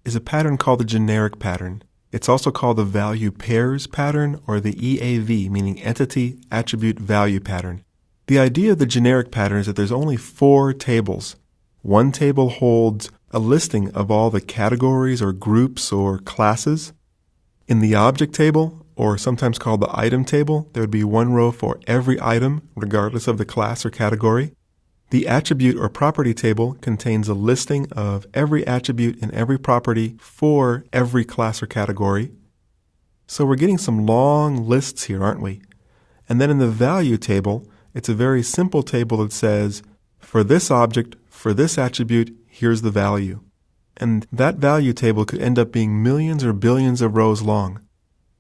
is a pattern called the generic pattern. It's also called the value pairs pattern or the EAV, meaning entity attribute value pattern. The idea of the generic pattern is that there's only 4 tables. One table holds a listing of all the categories or groups or classes. In the object table, or sometimes called the item table, there would be 1 row for every item, regardless of the class or category. The attribute or property table contains a listing of every attribute and every property for every class or category. So we're getting some long lists here, aren't we? And then in the value table, it's a very simple table that says, for this object, for this attribute, here's the value. And that value table could end up being millions or billions of rows long.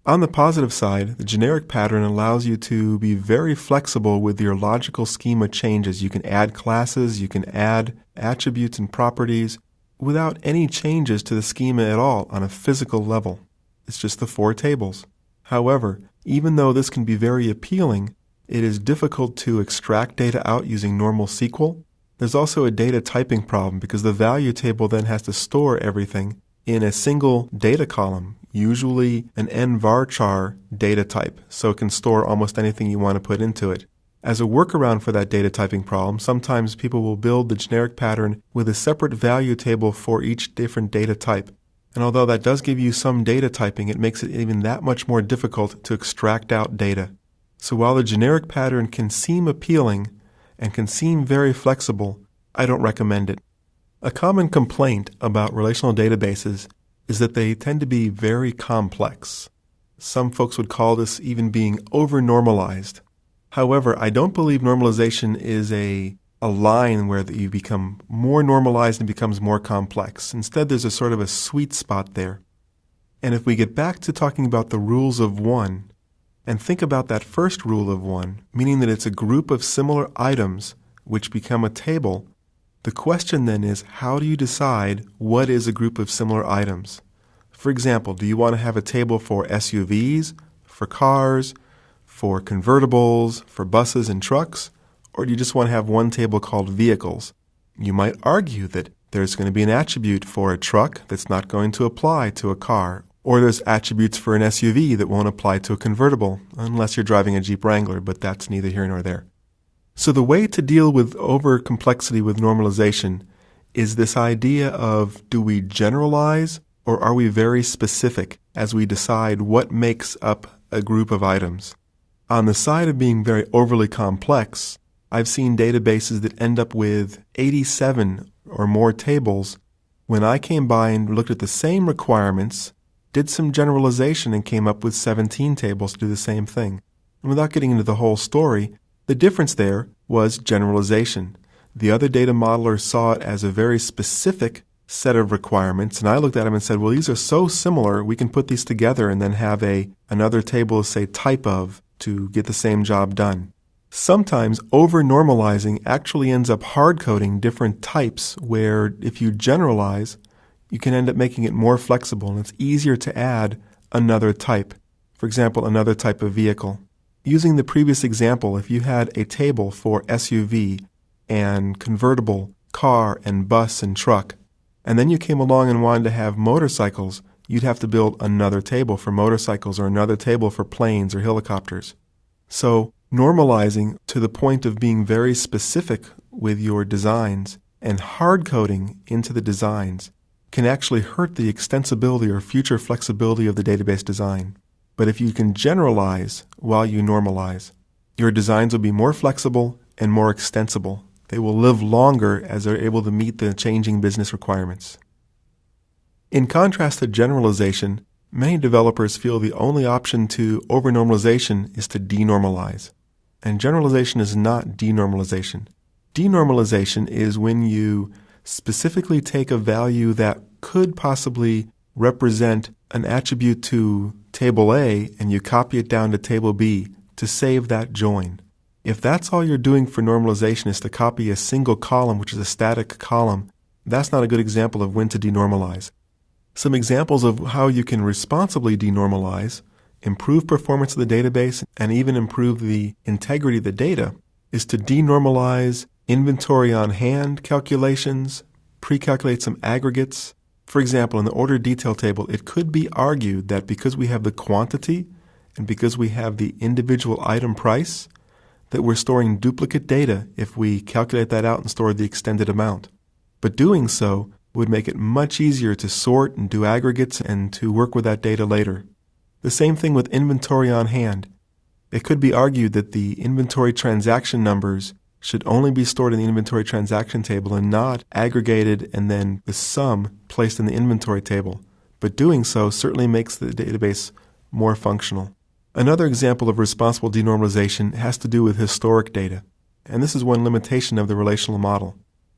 On the positive side, the generic pattern allows you to be very flexible with your logical schema changes. You can add classes, you can add attributes and properties without any changes to the schema at all on a physical level. It's just the 4 tables. However, even though this can be very appealing, it is difficult to extract data out using normal SQL. There's also a data typing problem because the value table then has to store everything in a single data column, usually an nvarchar data type, so it can store almost anything you want to put into it. As a workaround for that data typing problem, sometimes people will build the generic pattern with a separate value table for each different data type. And although that does give you some data typing, it makes it even that much more difficult to extract out data. So while the generic pattern can seem appealing and can seem very flexible, I don't recommend it. A common complaint about relational databases is that they tend to be very complex. Some folks would call this even being over-normalized. However, I don't believe normalization is a line where you become more normalized and becomes more complex. Instead, there's a sort of a sweet spot there. And if we get back to talking about the rules of one, and think about that first rule of one, meaning that it's a group of similar items which become a table, the question then is, how do you decide what is a group of similar items? For example, do you want to have a table for SUVs, for cars, for convertibles, for buses and trucks, or do you just want to have one table called vehicles? You might argue that there's going to be an attribute for a truck that's not going to apply to a car, or there's attributes for an SUV that won't apply to a convertible, unless you're driving a Jeep Wrangler, but that's neither here nor there. So the way to deal with over-complexity with normalization is this idea of, do we generalize or are we very specific as we decide what makes up a group of items? On the side of being very overly complex, I've seen databases that end up with 87 or more tables. When I came by and looked at the same requirements, did some generalization and came up with 17 tables to do the same thing. And without getting into the whole story, the difference there was generalization. The other data modelers saw it as a very specific set of requirements, and I looked at them and said, well, these are so similar, we can put these together and then have another table, say, type of, to get the same job done. Sometimes over-normalizing actually ends up hard-coding different types where if you generalize, you can end up making it more flexible and it's easier to add another type. For example, another type of vehicle. Using the previous example, if you had a table for SUV and convertible, car and bus and truck, and then you came along and wanted to have motorcycles, you'd have to build another table for motorcycles or another table for planes or helicopters. So normalizing to the point of being very specific with your designs and hard-coding into the designs can actually hurt the extensibility or future flexibility of the database design. But if you can generalize while you normalize, your designs will be more flexible and more extensible. They will live longer as they're able to meet the changing business requirements. In contrast to generalization, many developers feel the only option to over-normalization is to denormalize. And generalization is not denormalization. Denormalization is when you specifically take a value that could possibly represent an attribute to table A and you copy it down to table B to save that join. If that's all you're doing for normalization is to copy a single column, which is a static column, that's not a good example of when to denormalize. Some examples of how you can responsibly denormalize, improve performance of the database, and even improve the integrity of the data is to denormalize inventory on hand calculations, pre-calculate some aggregates, For example, in the order detail table, it could be argued that because we have the quantity and because we have the individual item price, that we're storing duplicate data if we calculate that out and store the extended amount. But doing so would make it much easier to sort and do aggregates and to work with that data later. The same thing with inventory on hand. It could be argued that the inventory transaction numbers should only be stored in the inventory transaction table and not aggregated and then the sum placed in the inventory table. But doing so certainly makes the database more functional. Another example of responsible denormalization has to do with historic data, and this is one limitation of the relational model.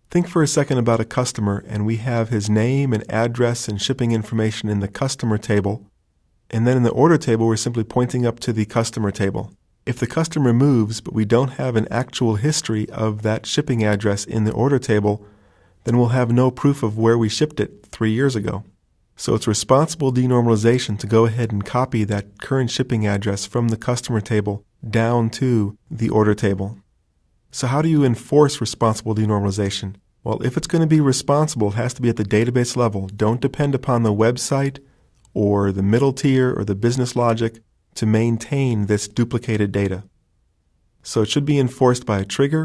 Think for a second about a customer, and we have his name and address and shipping information in the customer table, and then in the order table we're simply pointing up to the customer table. If the customer moves, but we don't have an actual history of that shipping address in the order table, then we'll have no proof of where we shipped it 3 years ago. So it's responsible denormalization to go ahead and copy that current shipping address from the customer table down to the order table. So how do you enforce responsible denormalization? Well, if it's going to be responsible, it has to be at the database level. Don't depend upon the website or the middle tier or the business logic to maintain this duplicated data. So it should be enforced by a trigger